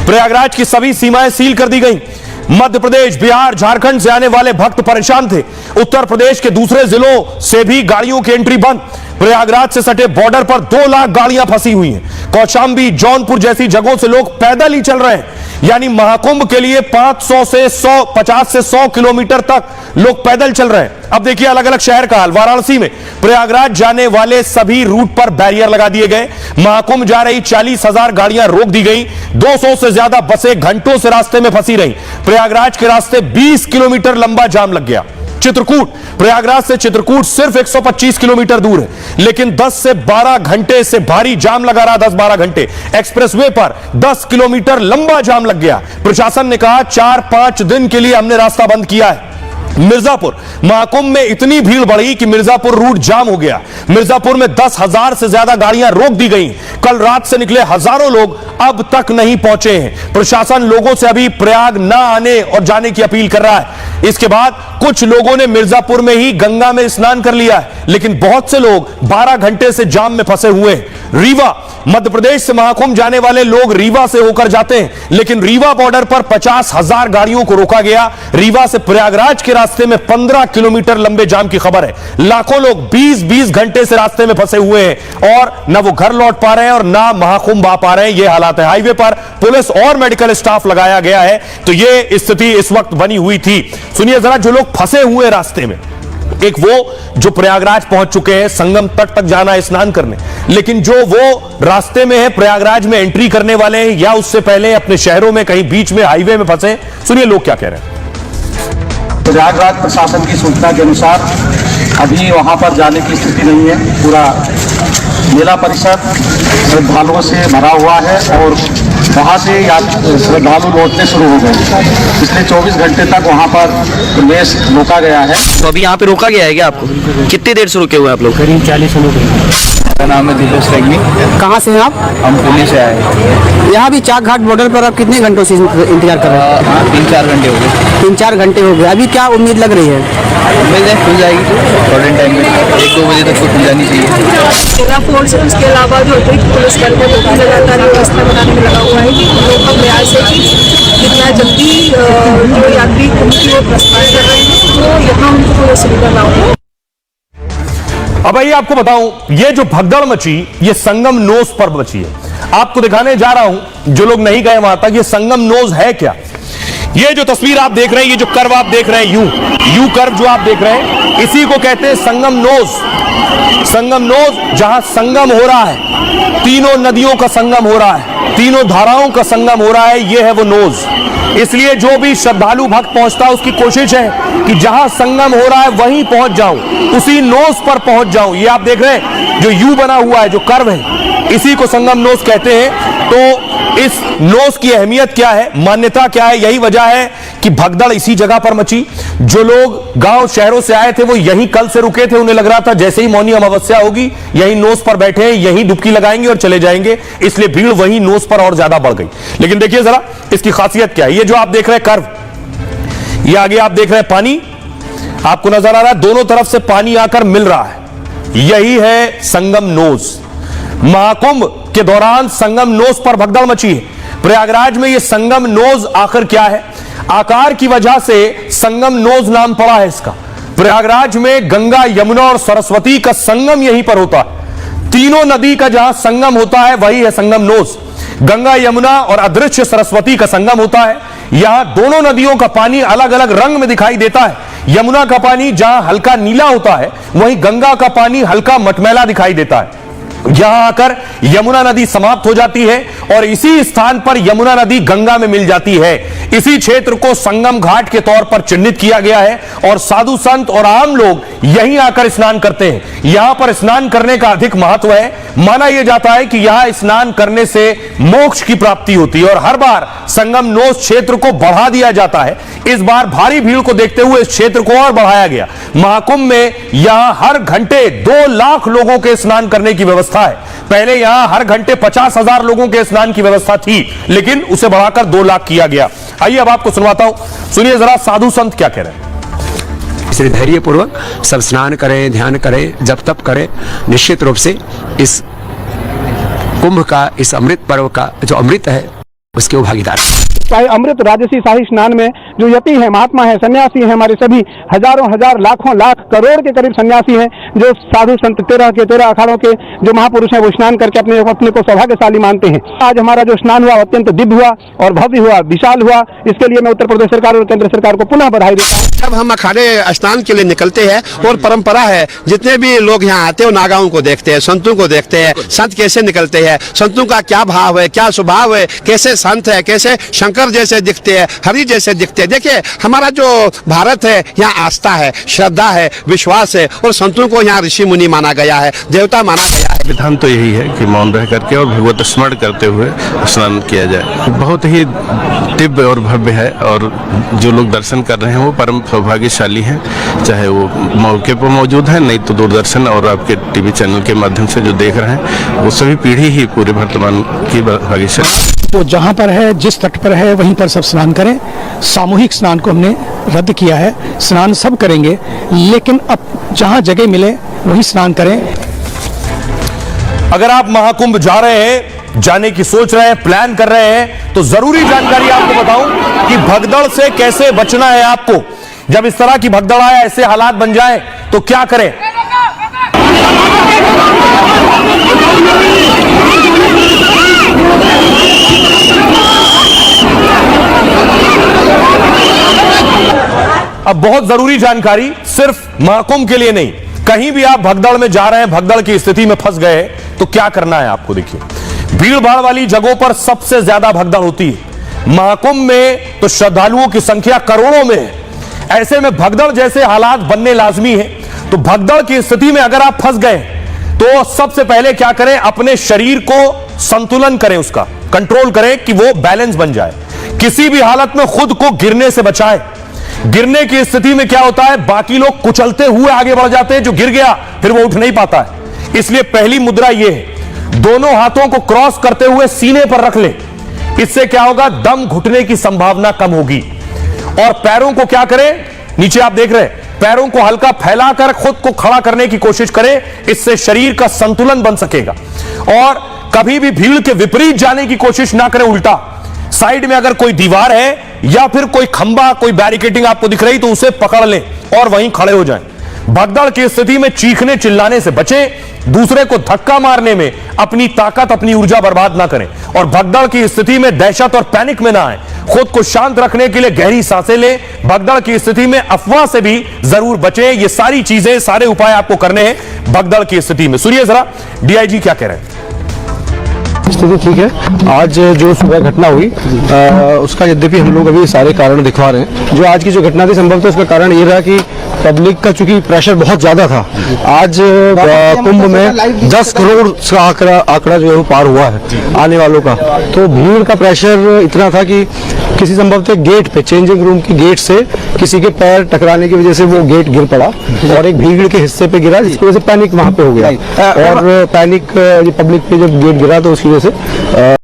प्रयागराज की सभी सीमाएं सील कर दी गई। मध्य प्रदेश, बिहार, झारखंड से आने वाले भक्त परेशान थे। उत्तर प्रदेश के दूसरे जिलों से भी गाड़ियों की एंट्री बंद। प्रयागराज से सटे बॉर्डर पर 2 लाख गाड़ियां फंसी हुई हैं। कौशांबी, जौनपुर जैसी जगहों से लोग पैदल ही चल रहे हैं। यानी महाकुंभ के लिए 50 से 100 किलोमीटर तक लोग पैदल चल रहे हैं। अब देखिए अलग अलग शहर का हाल। वाराणसी में प्रयागराज जाने वाले सभी रूट पर बैरियर लगा दिए गए। महाकुंभ जा रही 40,000 गाड़ियां रोक दी गई। 200 से ज्यादा बसें घंटों से रास्ते में फंसी रही। प्रयागराज के रास्ते 20 किलोमीटर लंबा जाम लग गया। चित्रकूट, प्रयागराज से चित्रकूट सिर्फ 125 किलोमीटर दूर है, लेकिन 10 से 12 घंटे से भारी जाम लगा रहा। 10-12 घंटे एक्सप्रेसवे पर 10 किलोमीटर लंबा जाम लग गया। प्रशासन ने कहा 4-5 दिन के लिए हमने रास्ता बंद किया है। मिर्जापुर, महाकुंभ में इतनी भीड़ बढ़ी कि मिर्जापुर रूट जाम हो गया। मिर्जापुर में 10,000 से ज्यादा गाड़ियां रोक दी गई। कल रात से निकले हजारों लोग अब तक नहीं पहुंचे हैं। प्रशासन लोगों से अभी प्रयाग न आने और जाने की अपील कर रहा है। इसके बाद कुछ लोगों ने मिर्जापुर में ही गंगा में स्नान कर लिया है, लेकिन बहुत से लोग 12 घंटे से जाम में फंसे हुए हैं। रीवा, मध्य प्रदेश से महाकुंभ जाने वाले लोग रीवा से होकर जाते हैं, लेकिन रीवा बॉर्डर पर 50,000 गाड़ियों को रोका गया। रीवा से प्रयागराज के रास्ते में 15 किलोमीटर लंबे जाम की खबर है। लाखों लोग 20-20 घंटे से रास्ते में फंसे हुए हैं और न वो घर लौट पा रहे हैं और ना महाकुंभ आ पा रहे हैं। ये हालात है। हाईवे पर पुलिस और मेडिकल स्टाफ लगाया गया है। तो ये स्थिति इस वक्त बनी हुई थी। सुनिए जरा, जो लोग फंसे हुए रास्ते में, एक वो जो प्रयागराज पहुंच चुके हैं संगम तट तक जाना है स्नान करने, लेकिन जो वो रास्ते में है प्रयागराज में एंट्री करने वाले हैं या उससे पहले अपने शहरों में कहीं बीच में हाईवे में फंसे, सुनिए लोग क्या कह रहे हैं। प्रयागराज प्रशासन की सूचना के अनुसार अभी वहां पर जाने की स्थिति नहीं है। पूरा मेला परिसर श्रद्धालुओं से भरा हुआ है और वहां से श्रद्धालु लौटने शुरू हो गए। पिछले 24 घंटे तक वहां पर प्रवेश रोका गया है। तो अभी यहाँ पे रोका गया है क्या आपको? कितनी देर से रुके हुए आप लोग? करीब 40 मिनट। मेरा नाम है दिपेश रेग्मी। कहाँ से हैं आप? हम पुणे से आए हैं। यहाँ भी चाक घाट बॉर्डर पर आप कितने घंटों से इंतजार कर रहे हैं? हाँ, 3-4 घंटे हो गए। 3-4 घंटे हो गए। अभी क्या उम्मीद लग रही है? उम्मीद है खुल जाएगी थोड़े टाइम में, 1-2 बजे तक तो खुल जानी चाहिए। मेरा फोर्स है, उसके अलावा जो होते हैं पुलिस बल को लगातार व्यवस्था बनाने में लगा हुआ है कि लोग का प्रयास है कि जितना जल्दी जो यात्री कुंभ की ओर प्रस्थान कर रहे हैं तो यहाँ उनको पूरी सुविधा लाओ। अब आइए आपको बताऊं, ये जो भगदड़ मची ये संगम नोज पर मची है। आपको दिखाने जा रहा हूं, जो लोग नहीं गए वहां तक, ये संगम नोज है क्या। ये जो तस्वीर आप देख रहे हैं, ये जो कर्व आप देख रहे हैं, यू कर्व जो आप देख रहे हैं, इसी को कहते हैं संगम नोज। संगम नोज, जहां संगम हो रहा है, तीनों नदियों का संगम हो रहा है, तीनों धाराओं का संगम हो रहा है, ये है वो नोज। इसलिए जो भी श्रद्धालु भक्त पहुंचता है उसकी कोशिश है कि जहां संगम हो रहा है वहीं पहुंच जाऊं, उसी नोज पर पहुंच जाऊं। ये आप देख रहे हैं जो यू बना हुआ है, जो कर्व है, इसी को संगम नोज कहते हैं। तो इस नोज की अहमियत क्या है, मान्यता क्या है, यही वजह है कि भगदड़ इसी जगह पर मची। जो लोग गांव शहरों से आए थे वो यहीं कल से रुके थे। उन्हें लग रहा था जैसे ही मौनी अमावस्या होगी यहीं नोज पर बैठे हैं, यहीं डुबकी लगाएंगे और चले जाएंगे, इसलिए भीड़ वहीं नोज पर और ज्यादा बढ़ गई। लेकिन देखिए जरा इसकी खासियत क्या है। ये जो आप देख रहे हैं कर्व, ये आगे आप देख रहे हैं पानी, आपको नजर आ रहा है दोनों तरफ से पानी आकर मिल रहा है, यही है संगम नोज। महाकुंभ के दौरान संगम नोज पर भगदड़ मची है। प्रयागराज में यह संगम नोज आखिर क्या है, आकार की वजह से संगम नोज नाम पड़ा है इसका। प्रयागराज में गंगा, यमुना और सरस्वती का संगम यहीं पर होता है। तीनों नदी का जहां संगम होता है वही है संगम नोज। गंगा, यमुना और अदृश्य सरस्वती का संगम होता है। यहां दोनों नदियों का पानी अलग अलग रंग में दिखाई देता है। यमुना का पानी जहां हल्का नीला होता है, वहीं गंगा का पानी हल्का मटमैला दिखाई देता है। यहां आकर यमुना नदी समाप्त हो जाती है और इसी स्थान पर यमुना नदी गंगा में मिल जाती है। इसी क्षेत्र को संगम घाट के तौर पर चिन्हित किया गया है और साधु संत और आम लोग यहीं आकर स्नान करते हैं। यहां पर स्नान करने का अधिक महत्व है। माना यह जाता है कि यहां स्नान करने से मोक्ष की प्राप्ति होती है और हर बार संगम नोज क्षेत्र को बढ़ा दिया जाता है। इस बार भारी भीड़ को देखते हुए इस क्षेत्र को और बढ़ाया गया। महाकुंभ में यहां हर घंटे 2 लाख लोगों के स्नान करने की व्यवस्था है। पहले यहां हर घंटे 50,000 लोगों के स्नान की व्यवस्था थी, लेकिन उसे बढ़ाकर 2 लाख किया गया। आइए अब आपको सुनवाता हूं, सुनिए जरा साधु संत क्या कह रहे हैं। इसलिए धैर्यपूर्वक सब स्नान करें, ध्यान करें, जप तप करें। निश्चित रूप से इस कुंभ का, इस अमृत पर्व का जो अमृत है उसके वो भागीदार। चाहे अमृत राजसी शाही स्नान में जो यति है, महात्मा है, सन्यासी है, हमारे सभी हजारों हजार लाखों लाख करोड़ के करीब सन्यासी हैं जो साधु संत 13 अखाड़ों के जो महापुरुष हैं वो स्नान करके अपने को सौभाग्यशाली मानते हैं। आज हमारा जो स्नान हुआ अत्यंत दिव्य हुआ और भव्य हुआ, विशाल हुआ। इसके लिए मैं उत्तर प्रदेश सरकार और केंद्र सरकार को पुनः बधाई देता हूँ। जब हम अखाड़े स्नान के लिए निकलते हैं और परंपरा है, जितने भी लोग यहाँ आते हैं नागाओं को देखते हैं, संतों को देखते हैं, संत कैसे निकलते हैं, संतों का क्या भाव है, क्या स्वभाव है, कैसे संत है, कैसे शंकर जैसे दिखते हैं, हरि जैसे दिखते हैं। देखिए हमारा जो भारत है यहाँ आस्था है, श्रद्धा है, विश्वास है और संतों को यहाँ ऋषि मुनि माना गया है, देवता माना गया है। विधान तो यही है कि मौन रह करके और भगवत स्मरण करते हुए स्नान किया जाए। बहुत ही दिव्य और भव्य है और जो लोग दर्शन कर रहे हैं वो परम सौभाग्यशाली हैं, चाहे वो मौके पर मौजूद है, नहीं तो दूरदर्शन और आपके टीवी चैनल के माध्यम से जो देख रहे हैं वो सभी पीढ़ी ही पूरे वर्तमान की भाग्यशाली। तो जहाँ पर है, जिस तट पर है वहीं पर सब स्नान करें। सामूहिक स्नान को हमने रद्द किया है, स्नान सब करेंगे लेकिन अब जहाँ जगह मिले वहीं स्नान करें। अगर आप महाकुंभ जा रहे हैं, जाने की सोच रहे हैं, प्लान कर रहे हैं, तो जरूरी जानकारी आपको बताऊं कि भगदड़ से कैसे बचना है आपको। जब इस तरह की भगदड़ आए, ऐसे हालात बन जाए तो क्या करें। अब बहुत जरूरी जानकारी, सिर्फ महाकुंभ के लिए नहीं, कहीं भी आप भगदड़ में जा रहे हैं, भगदड़ की स्थिति में फंस गए तो क्या करना है आपको। देखिए भीड़ भाड़ वाली जगहों पर सबसे ज्यादा भगदड़ होती है। महाकुंभ में तो श्रद्धालुओं की संख्या करोड़ों में है। ऐसे में भगदड़ जैसे हालात बनने लाजमी है। तो भगदड़ की स्थिति में अगर आप फंस गए तो सबसे पहले क्या करें, अपने शरीर को संतुलन करें, उसका कंट्रोल करें कि वो बैलेंस बन जाए। किसी भी हालत में खुद को गिरने से बचाएं। गिरने की स्थिति में क्या होता है, बाकी लोग कुचलते हुए आगे बढ़ जाते हैं, जो गिर गया फिर वो उठ नहीं पाता है। इसलिए पहली मुद्रा यह है, दोनों हाथों को क्रॉस करते हुए सीने पर रख ले। इससे क्या होगा, दम घुटने की संभावना कम होगी। और पैरों को क्या करें, नीचे आप देख रहे हैं, पैरों को हल्का फैलाकर खुद को खड़ा करने की कोशिश करें। इससे शरीर का संतुलन बन सकेगा। और कभी भी भीड़ के विपरीत जाने की कोशिश ना करें, उल्टा साइड में अगर कोई दीवार है या फिर कोई खंबा, कोई बैरिकेडिंग आपको दिख रही तो उसे पकड़ लें और वहीं खड़े हो जाएं। भगदड़ की स्थिति में चीखने चिल्लाने से बचें। दूसरे को धक्का मारने में अपनी ताकत, अपनी ऊर्जा बर्बाद ना करें। और भगदड़ की स्थिति में दहशत और पैनिक में ना आए। खुद को शांत रखने के लिए गहरी सांसें लें। भगदड़ की स्थिति में अफवाह से भी जरूर बचें। ये सारी चीजें, सारे उपाय आपको करने हैं भगदड़ की स्थिति में। सुनिए जरा डीआईजी क्या कह रहे हैं। स्थिति ठीक है। आज जो सुबह घटना हुई उसका यद्यपि हम लोग अभी सारे कारण दिखवा रहे हैं। जो आज की जो घटना थी संभवतः उसका कारण ये रहा कि पब्लिक का चूंकि प्रेशर बहुत ज्यादा था। आज कुंभ में 10 करोड़ का आंकड़ा जो है वो पार हुआ है आने वालों का। तो भीड़ का प्रेशर इतना था कि किसी संभवतः गेट पे, चेंजिंग रूम की गेट से किसी के पैर टकराने की वजह से वो गेट गिर पड़ा और एक भीड़ के हिस्से पे गिरा, जिसकी वजह से पैनिक वहां पे हो गया। और पैनिक पब्लिक पे जब गेट गिरा तो उसकी वजह से